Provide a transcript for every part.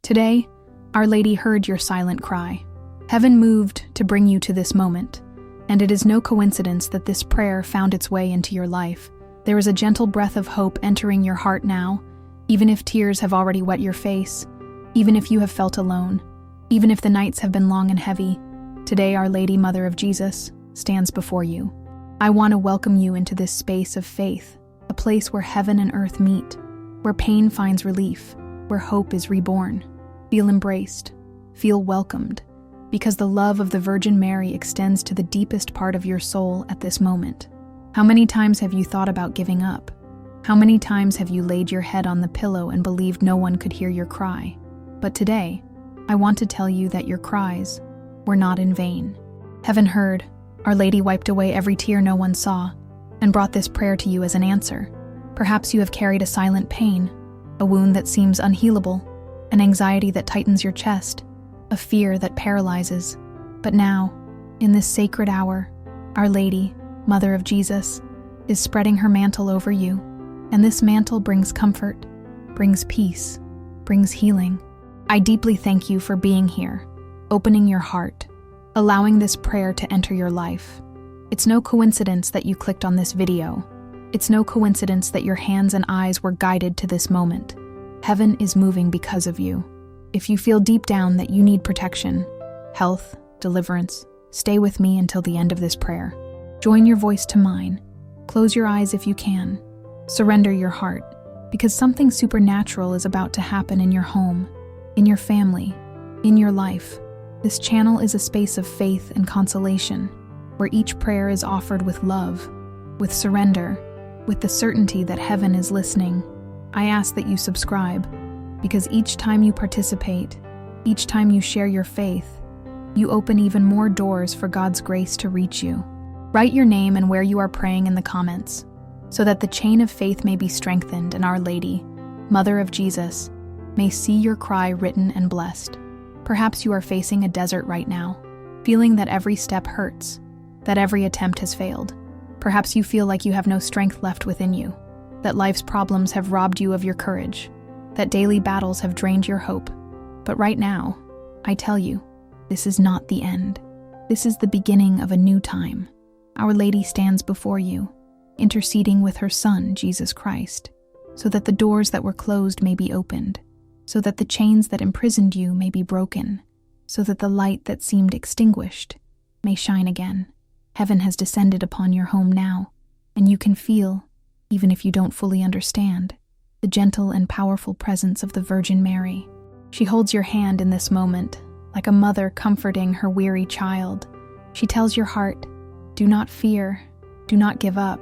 Today, Our Lady heard your silent cry. Heaven moved to bring you to this moment, and it is no coincidence that this prayer found its way into your life. There is a gentle breath of hope entering your heart now, even if tears have already wet your face, even if you have felt alone, even if the nights have been long and heavy. Today, Our Lady, Mother of Jesus, stands before you. I want to welcome you into this space of faith, a place where heaven and earth meet, where pain finds relief, where hope is reborn. Feel embraced, feel welcomed, because the love of the Virgin Mary extends to the deepest part of your soul at this moment. How many times have you thought about giving up? How many times have you laid your head on the pillow and believed no one could hear your cry? But today, I want to tell you that your cries were not in vain. Heaven heard, Our Lady wiped away every tear no one saw, and brought this prayer to you as an answer. Perhaps you have carried a silent pain, a wound that seems unhealable, an anxiety that tightens your chest, a fear that paralyzes. But now, in this sacred hour, Our Lady, Mother of Jesus, is spreading her mantle over you, and this mantle brings comfort, brings peace, brings healing. I deeply thank you for being here, opening your heart, allowing this prayer to enter your life. It's no coincidence that you clicked on this video. It's no coincidence that your hands and eyes were guided to this moment. Heaven is moving because of you. If you feel deep down that you need protection, health, deliverance, stay with me until the end of this prayer. Join your voice to mine. Close your eyes if you can. Surrender your heart, because something supernatural is about to happen in your home, in your family, in your life. This channel is a space of faith and consolation, where each prayer is offered with love, with surrender, with the certainty that heaven is listening. I ask that you subscribe, because each time you participate, each time you share your faith, you open even more doors for God's grace to reach you. Write your name and where you are praying in the comments, so that the chain of faith may be strengthened and Our Lady, Mother of Jesus, may see your cry written and blessed. Perhaps you are facing a desert right now, feeling that every step hurts, that every attempt has failed. Perhaps you feel like you have no strength left within you, that life's problems have robbed you of your courage, that daily battles have drained your hope. But right now, I tell you, this is not the end. This is the beginning of a new time. Our Lady stands before you, interceding with her Son, Jesus Christ, so that the doors that were closed may be opened, so that the chains that imprisoned you may be broken, so that the light that seemed extinguished may shine again. Heaven has descended upon your home now, and you can feel, even if you don't fully understand, the gentle and powerful presence of the Virgin Mary. She holds your hand in this moment, like a mother comforting her weary child. She tells your heart, do not fear, do not give up.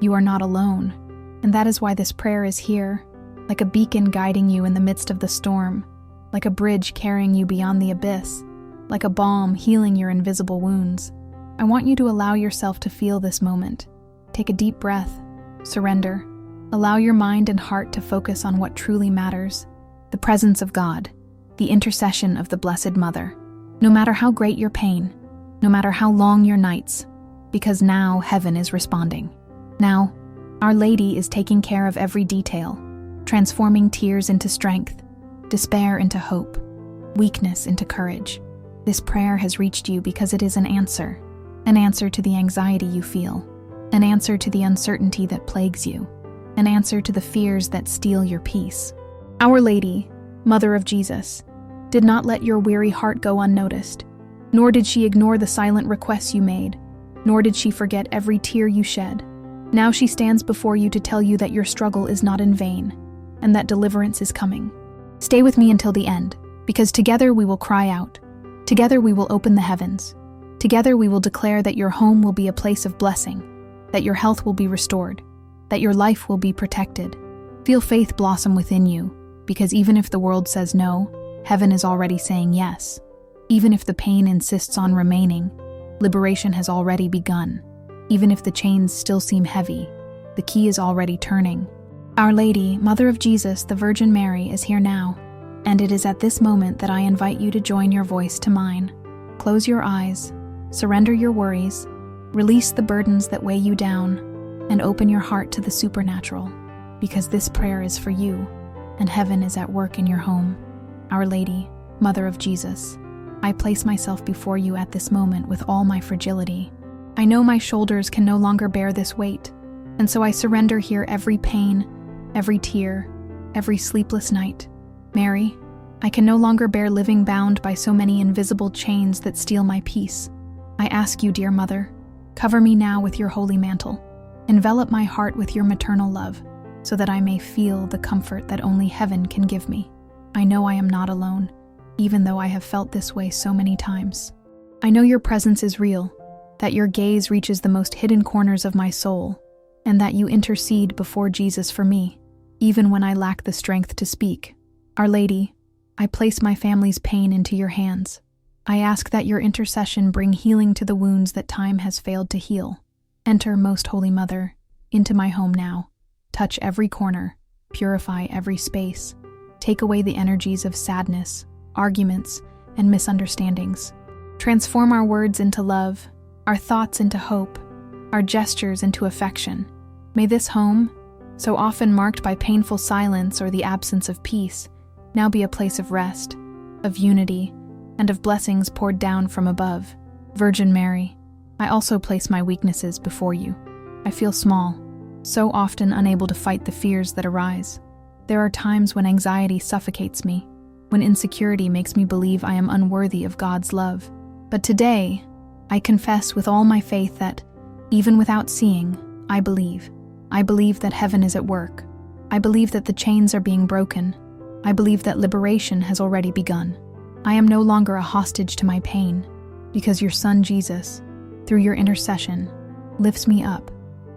You are not alone. And that is why this prayer is here, like a beacon guiding you in the midst of the storm, like a bridge carrying you beyond the abyss, like a balm healing your invisible wounds. I want you to allow yourself to feel this moment. Take a deep breath, surrender, allow your mind and heart to focus on what truly matters, the presence of God, the intercession of the Blessed Mother. No matter how great your pain, no matter how long your nights, because now heaven is responding. Now, Our Lady is taking care of every detail, transforming tears into strength, despair into hope, weakness into courage. This prayer has reached you because it is an answer to the anxiety you feel, an answer to the uncertainty that plagues you, an answer to the fears that steal your peace. Our Lady, Mother of Jesus, did not let your weary heart go unnoticed, nor did she ignore the silent requests you made, nor did she forget every tear you shed. Now she stands before you to tell you that your struggle is not in vain, and that deliverance is coming. Stay with me until the end, because together we will cry out. Together we will open the heavens. Together we will declare that your home will be a place of blessing, that your health will be restored, that your life will be protected. Feel faith blossom within you, because even if the world says no, heaven is already saying yes. Even if the pain insists on remaining, liberation has already begun. Even if the chains still seem heavy, the key is already turning. Our Lady, Mother of Jesus, the Virgin Mary, is here now, and it is at this moment that I invite you to join your voice to mine. Close your eyes, surrender your worries, release the burdens that weigh you down, and open your heart to the supernatural, because this prayer is for you, and heaven is at work in your home. Our Lady, Mother of Jesus, I place myself before you at this moment with all my fragility. I know my shoulders can no longer bear this weight, and so I surrender here every pain, every tear, every sleepless night. Mary, I can no longer bear living bound by so many invisible chains that steal my peace. I ask you, dear Mother, cover me now with your holy mantle. Envelop my heart with your maternal love, so that I may feel the comfort that only heaven can give me. I know I am not alone, even though I have felt this way so many times. I know your presence is real, that your gaze reaches the most hidden corners of my soul, and that you intercede before Jesus for me, even when I lack the strength to speak. Our Lady, I place my family's pain into your hands. I ask that your intercession bring healing to the wounds that time has failed to heal. Enter, Most Holy Mother, into my home now. Touch every corner, purify every space. Take away the energies of sadness, arguments, and misunderstandings. Transform our words into love, our thoughts into hope, our gestures into affection. May this home, so often marked by painful silence or the absence of peace, now be a place of rest, of unity, and of blessings poured down from above. Virgin Mary, I also place my weaknesses before you. I feel small, so often unable to fight the fears that arise. There are times when anxiety suffocates me, when insecurity makes me believe I am unworthy of God's love. But today, I confess with all my faith that, even without seeing, I believe. I believe that heaven is at work. I believe that the chains are being broken. I believe that liberation has already begun. I am no longer a hostage to my pain, because your Son Jesus, through your intercession, lifts me up,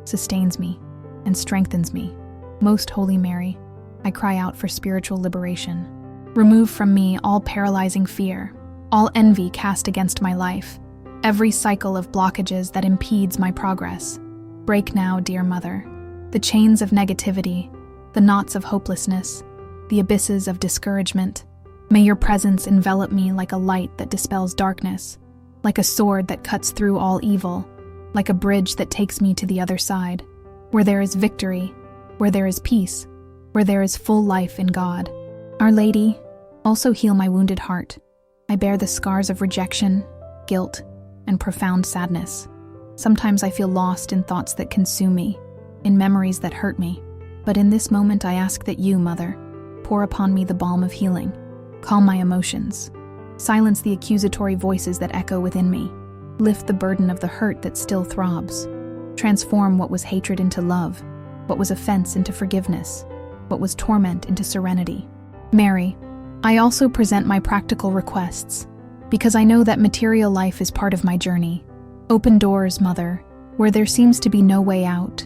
sustains me, and strengthens me. Most Holy Mary, I cry out for spiritual liberation. Remove from me all paralyzing fear, all envy cast against my life, every cycle of blockages that impedes my progress. Break now, dear Mother, the chains of negativity, the knots of hopelessness, the abysses of discouragement. May your presence envelop me like a light that dispels darkness, like a sword that cuts through all evil, like a bridge that takes me to the other side, where there is victory, where there is peace, where there is full life in God. Our Lady, also heal my wounded heart. I bear the scars of rejection, guilt, and profound sadness. Sometimes I feel lost in thoughts that consume me, in memories that hurt me. But in this moment I ask that you, Mother, pour upon me the balm of healing. Calm my emotions. Silence the accusatory voices that echo within me. Lift the burden of the hurt that still throbs. Transform what was hatred into love, what was offense into forgiveness, what was torment into serenity. Mary, I also present my practical requests, because I know that material life is part of my journey. Open doors, Mother, where there seems to be no way out.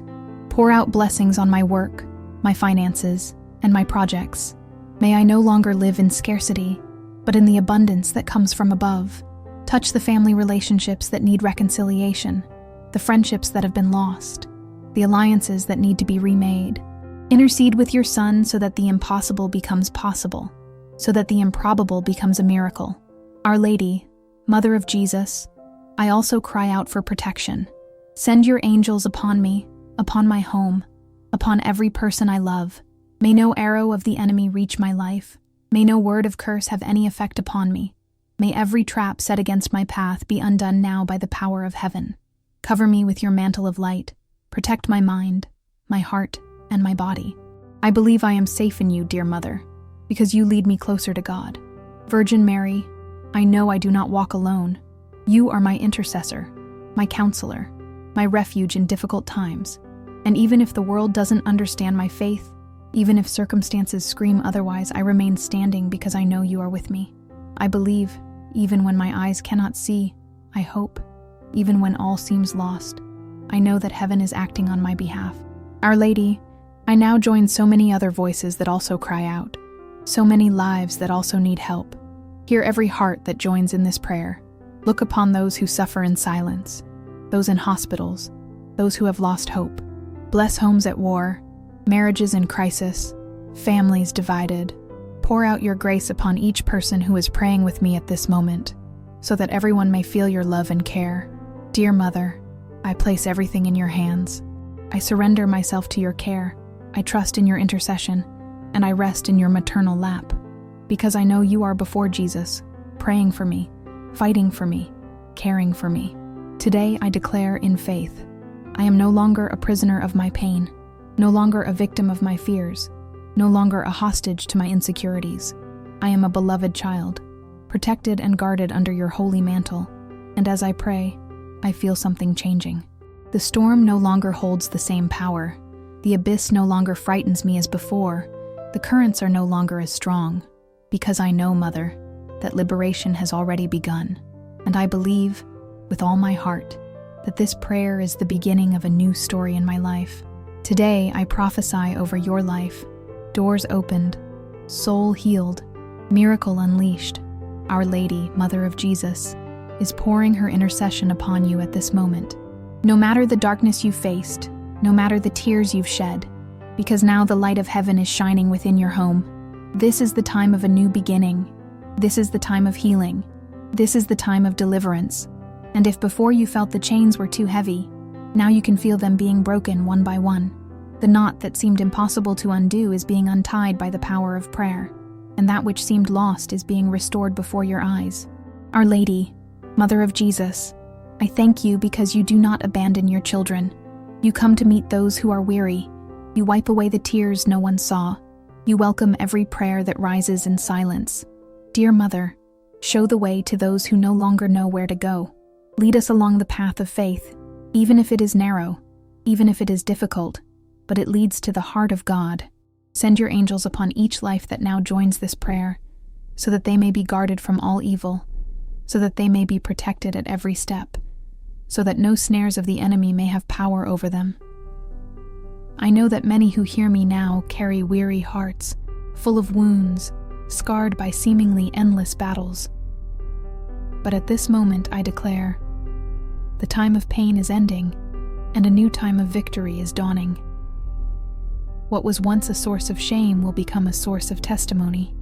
Pour out blessings on my work, my finances, and my projects. May I no longer live in scarcity, but in the abundance that comes from above. Touch the family relationships that need reconciliation, the friendships that have been lost, the alliances that need to be remade. Intercede with your Son so that the impossible becomes possible, so that the improbable becomes a miracle. Our Lady, Mother of Jesus, I also cry out for protection. Send your angels upon me, upon my home, upon every person I love. May no arrow of the enemy reach my life. May no word of curse have any effect upon me. May every trap set against my path be undone now by the power of heaven. Cover me with your mantle of light. Protect my mind, my heart, and my body. I believe I am safe in you, dear Mother, because you lead me closer to God. Virgin Mary, I know I do not walk alone. You are my intercessor, my counselor, my refuge in difficult times. And even if the world doesn't understand my faith, even if circumstances scream otherwise, I remain standing because I know you are with me. I believe, even when my eyes cannot see. I hope, even when all seems lost. I know that heaven is acting on my behalf. Our Lady, I now join so many other voices that also cry out, so many lives that also need help. Hear every heart that joins in this prayer. Look upon those who suffer in silence, those in hospitals, those who have lost hope. Bless homes at war, marriages in crisis, families divided. Pour out your grace upon each person who is praying with me at this moment, so that everyone may feel your love and care. Dear Mother, I place everything in your hands. I surrender myself to your care. I trust in your intercession, and I rest in your maternal lap. because I know you are before Jesus, praying for me, fighting for me, caring for me. Today I declare in faith, I am no longer a prisoner of my pain, no longer a victim of my fears, no longer a hostage to my insecurities. I am a beloved child, protected and guarded under your holy mantle, and as I pray, I feel something changing. The storm no longer holds the same power. The abyss no longer frightens me as before. The currents are no longer as strong, because I know, Mother, that liberation has already begun, and I believe, with all my heart, that this prayer is the beginning of a new story in my life. Today, I prophesy over your life, doors opened, soul healed, miracle unleashed. Our Lady, Mother of Jesus, is pouring her intercession upon you at this moment. No matter the darkness you faced, no matter the tears you've shed, because now the light of heaven is shining within your home. This is the time of a new beginning. This is the time of healing. This is the time of deliverance. And if before you felt the chains were too heavy, now you can feel them being broken one by one. The knot that seemed impossible to undo is being untied by the power of prayer, and that which seemed lost is being restored before your eyes. Our Lady, Mother of Jesus, I thank you because you do not abandon your children. You come to meet those who are weary. You wipe away the tears no one saw. You welcome every prayer that rises in silence. Dear Mother, show the way to those who no longer know where to go. Lead us along the path of faith, even if it is narrow, even if it is difficult, but it leads to the heart of God. Send your angels upon each life that now joins this prayer, so that they may be guarded from all evil, so that they may be protected at every step, so that no snares of the enemy may have power over them. I know that many who hear me now carry weary hearts, full of wounds, scarred by seemingly endless battles. But at this moment I declare, the time of pain is ending, and a new time of victory is dawning. What was once a source of shame will become a source of testimony.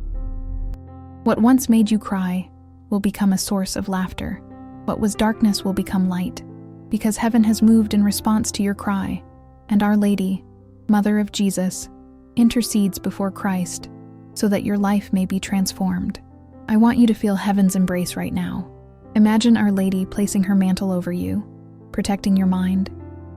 What once made you cry will become a source of laughter. What was darkness will become light, because heaven has moved in response to your cry, and Our Lady, Mother of Jesus, intercedes before Christ so that your life may be transformed. I want you to feel heaven's embrace right now. Imagine Our Lady placing her mantle over you, protecting your mind,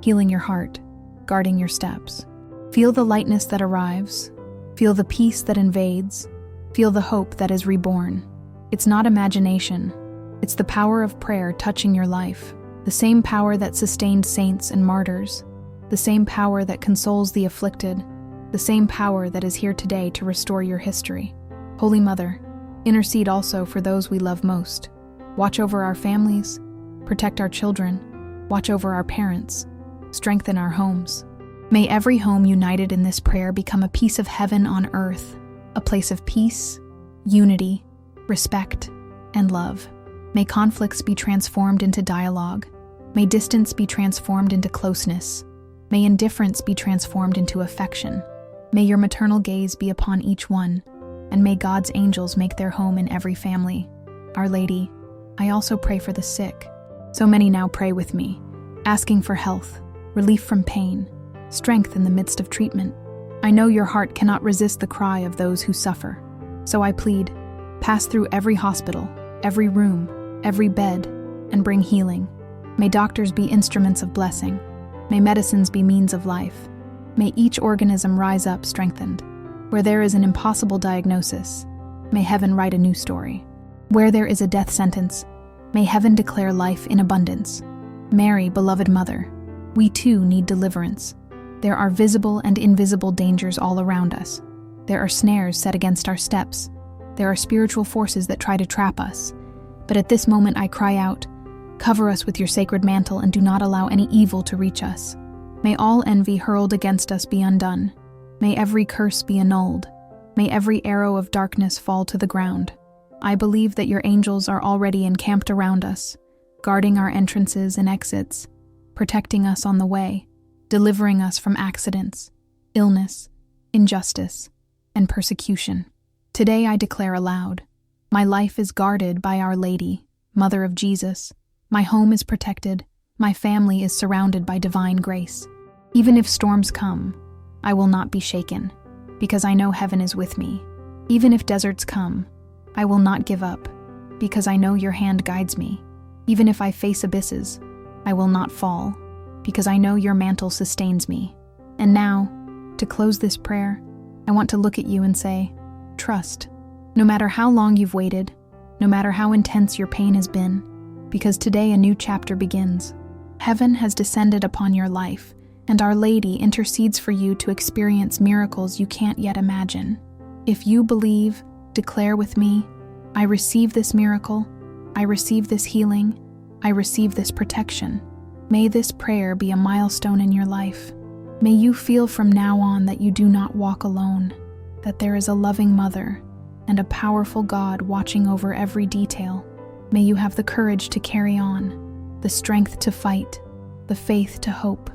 healing your heart, guarding your steps. Feel the lightness that arrives. Feel the peace that invades. Feel the hope that is reborn. It's not imagination. It's the power of prayer touching your life. The same power that sustained saints and martyrs. The same power that consoles the afflicted. The same power that is here today to restore your history. Holy Mother, intercede also for those we love most. Watch over our families. Protect our children. Watch over our parents. Strengthen our homes. May every home united in this prayer become a piece of heaven on earth, a place of peace, unity, respect, and love. May conflicts be transformed into dialogue. May distance be transformed into closeness. May indifference be transformed into affection. May your maternal gaze be upon each one, and may God's angels make their home in every family. Our Lady, I also pray for the sick. So many now pray with me, asking for health, relief from pain, strength in the midst of treatment. I know your heart cannot resist the cry of those who suffer. So I plead, pass through every hospital, every room, every bed, and bring healing. May doctors be instruments of blessing. May medicines be means of life. May each organism rise up strengthened. Where there is an impossible diagnosis, may heaven write a new story. Where there is a death sentence, may heaven declare life in abundance. Mary, beloved Mother, we too need deliverance. There are visible and invisible dangers all around us. There are snares set against our steps. There are spiritual forces that try to trap us. But at this moment I cry out, cover us with your sacred mantle and do not allow any evil to reach us. May all envy hurled against us be undone. May every curse be annulled. May every arrow of darkness fall to the ground. I believe that your angels are already encamped around us, guarding our entrances and exits, protecting us on the way, delivering us from accidents, illness, injustice, and persecution. Today I declare aloud, my life is guarded by Our Lady, Mother of Jesus. My home is protected. My family is surrounded by divine grace. Even if storms come, I will not be shaken, because I know heaven is with me. Even if deserts come, I will not give up, because I know your hand guides me. Even if I face abysses, I will not fall, because I know your mantle sustains me. And now, to close this prayer, I want to look at you and say, trust. No matter how long you've waited, no matter how intense your pain has been, because today a new chapter begins. Heaven has descended upon your life, and Our Lady intercedes for you to experience miracles you can't yet imagine. If you believe, declare with me, I receive this miracle, I receive this healing, I receive this protection. May this prayer be a milestone in your life. May you feel from now on that you do not walk alone, that there is a loving mother and a powerful God watching over every detail. May you have the courage to carry on, the strength to fight, the faith to hope.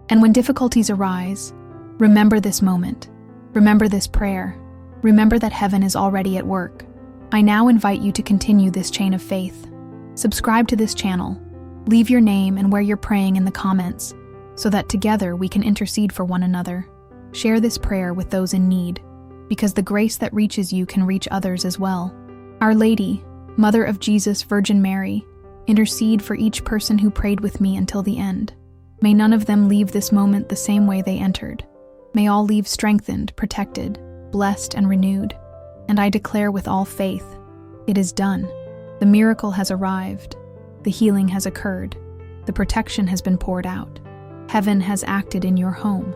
And when difficulties arise, remember this moment, remember this prayer, remember that heaven is already at work. I now invite you to continue this chain of faith. Subscribe to this channel, leave your name and where you're praying in the comments, so that together we can intercede for one another. Share this prayer with those in need, because the grace that reaches you can reach others as well. Our Lady, Mother of Jesus, Virgin Mary, intercede for each person who prayed with me until the end. May none of them leave this moment the same way they entered. May all leave strengthened, protected, blessed, and renewed. And I declare with all faith, it is done. The miracle has arrived. The healing has occurred. The protection has been poured out. Heaven has acted in your home.